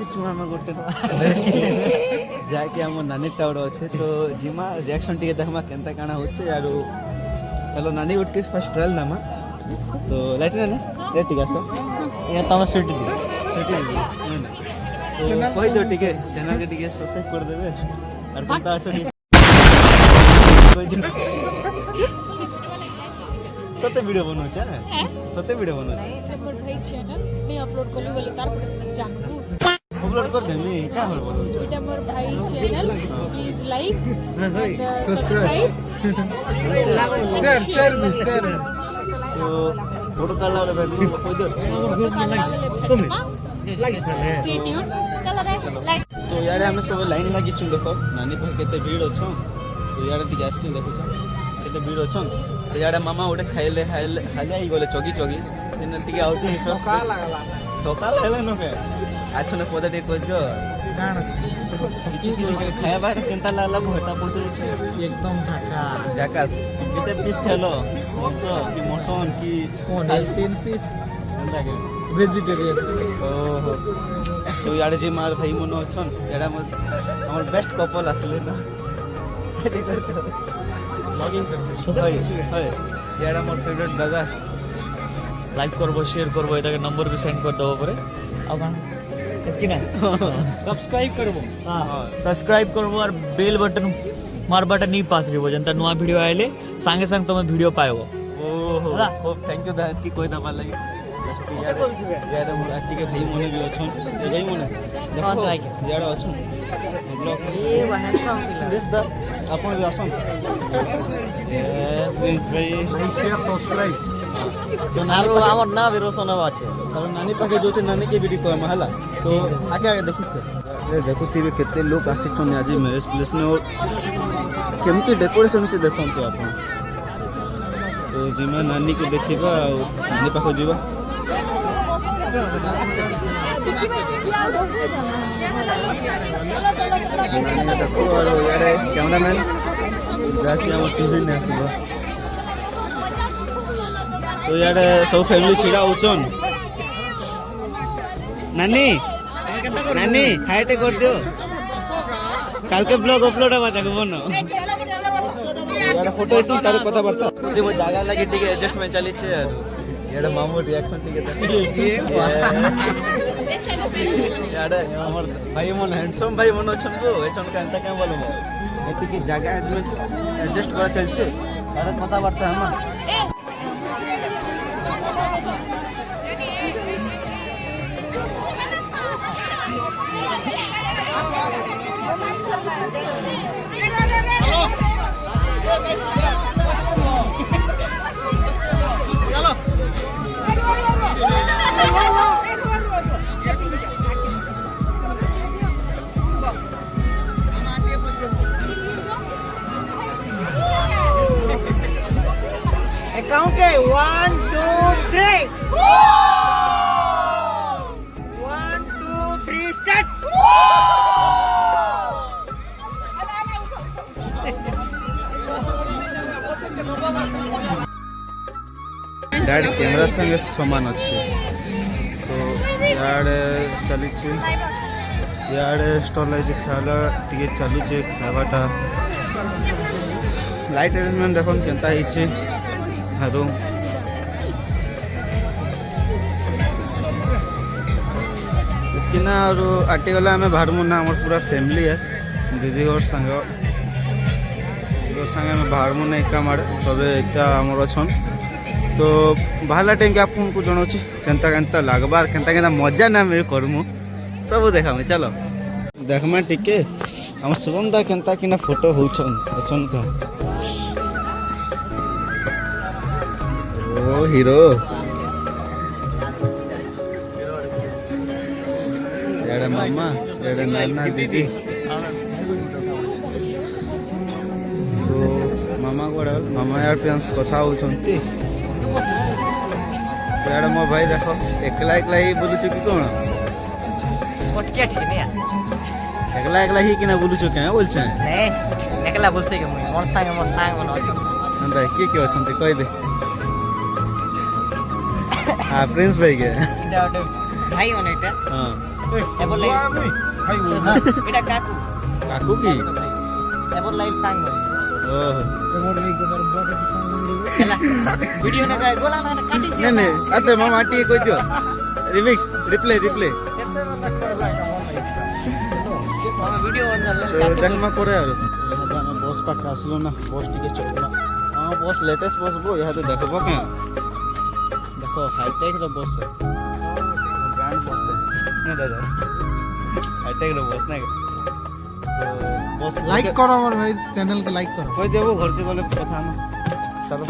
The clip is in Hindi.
ଆସିଛୁ ଆମେ ଗୋଟେ ଯାହାକି ଆମ ନାନୀ ଟାଉଡ଼ ଅଛେ ତ ଯିମା ରିଆକ୍ସନ୍ ଟିକେ ଦେଖମା କେନ୍ତା କାଣା ହଉଛେ ଆରୁ ଚାଲ ନାନୀ ଗୋଟେ ଫାର୍ଷ୍ଟ ଟ୍ରାଏଲ୍ ନେମା ତ ଲାଇଟ୍ ନାନୀ ରେଟ୍ ଟିକେ ଆସ ये तम सीटी ସେଠି ତ କହିଦିଅ ଟିକେ ଚ୍ୟାନେଲ୍କେ ଟିକେ ସବସ୍କ୍ରାଇବ୍ କରିଦେବେ ଆର୍ କେନ୍ତା ଅଛ ଟିକେ କହିଦିଅ सत्य वीडियो बनाउँछ सत्य वीडियो बनाउँछ मोर भाई चैनल नहीं अपलोड करली बोले तार पर से जानू अपलोड कर देमी का हो बनाउँछ इटा मोर भाई channel please like and subscribe share तो फोटो काढला वाला भेटू कोई स्टे ट्यून चलो रे लाइक तो याडे हमें सब लाइन लागी छु देखो नानी भाई केते भीड़ अछो तो याडे टिके आस्ती देखो केते भीड़ अछन तो याडे मामा ओटे खाइले हाले आई गले चगी चगी दिन टिके आउट ही ठोका लागला न के आछो ने पदे टिके कह दियो गाना खाया बार केनता लागला भटा पहुंचल छे एकदम झाका जाकास केते पीस खेलो मांस की मटन की तीन पीस लागे वेजिटेरियन ओहो तो याडे जे मार भाई मन अछन एडा हमर बेस्ट कपल आसले ना ब्लॉगिंग हाय याडा मोर फेवरेट दादा लाइक करबो शेयर करबो एटा के नंबर भी सेंड कर देबो परे अब एतकी ना सब्सक्राइब करबो हां सब्सक्राइब करबो और बेल बटन मारबाटा नहीं पास रिबो जनता नुआ वीडियो आइले संगे संग तुम वीडियो पाएबो ओहो खूब थैंक यू दादा की कोई दबा लगे याडा मोर आटी के भाई मने भी अछन ए भाई मने देखो याडा अछन ब्लॉग ए बनेसा प्लीज दा अपन भी असन प्लीज भाई शेयर सब्सक्राइब आरो हमर ना भी रोशन আছে তার নানি পাকে যোছে নানি के वीडियो कम हला तो आगे आगे देखुथे देखुथिबे केते लोग आसिछन आज मैरिज प्लेस ने और केमती डेकोरेशन से देखन तो अपन तो जिमा नानी को देखिबा नानी पाको जीवा देखो और यार कैमरामैन जाके हम टीवी ने आसीबा तो यार सब फैमिली छिड़ा होचन नानी नानी हाय टे कर दियो काल के ब्लॉग अपलोड हवा जाके बनो यार फोटो इसन तार कथा बर्ता जे वो जागा लागे ठीक एडजस्टमेंट चली छे यार मामू रिएक्शन ठीक है यार हमर भाई मन हैंडसम भाई मन अछन को एछन कांता का बोलबो एति की जागा एडजस्ट करा चल छे तार कथा बर्ता हम Count it. 1, 2, 3. 1, 2, 3, start. Dad camera संगे समान अच्छे तो यार चली यार स्टॉल लाइज खाला टिके चलुचे खावाटा लाइट अरेंजमेंट देखो केनता हिचे रूम किना और आटी गला आम बाहरमु ना आम पूरा फैमिली है दीदी और संग संगे आम बाहरमु ना एका मारे सबे एका आमर अछन तो बाहला टाइम के आपको जनाऊँ केनता केनता लागबार केनता केनता मजा ना मैं करमु सब देखा चलो देखमा टिके हम शुभम दा केनता किना फोटो होछन अछन का ओ हीरो यार मामा यार नाना दीदी तो मामा को मामा यार पेंस कथा होछंती यार मो भाई देखो एकला एकला ही बोलुछु कि कोन पटकिया ठीक नहीं एकला एकला ही किना बोलुछु के बोलछे नहीं एकला बोलसे के मोर संग मन अछि भाई के अछंती कहि दे हां प्रिंस भाई के भाई मन एटा हां এবার লাইক এটা কাকু কাকু কি এবার লাইক সাংগ ও ହେଲା ভিডিও না যায় গোলা না কাটি নে নে আতে মামা টিকে কই দিও রিমিক্স রিপ্লে ভিডিও দেখমা করে আর আমার বস পাখে আসলো না বস টিকে চললো আমার বস লেটেস্ট বস বো ইহাতে দেখবো কেন দেখো হাইটেক র বস ব্র্যান্ড বস না দাদা হাইটেক র বস না তো বস লাইক করো আমার ভাই চ্যানেল কে লাইক করো কই দেবো ঘরতে বলে কথা না চলো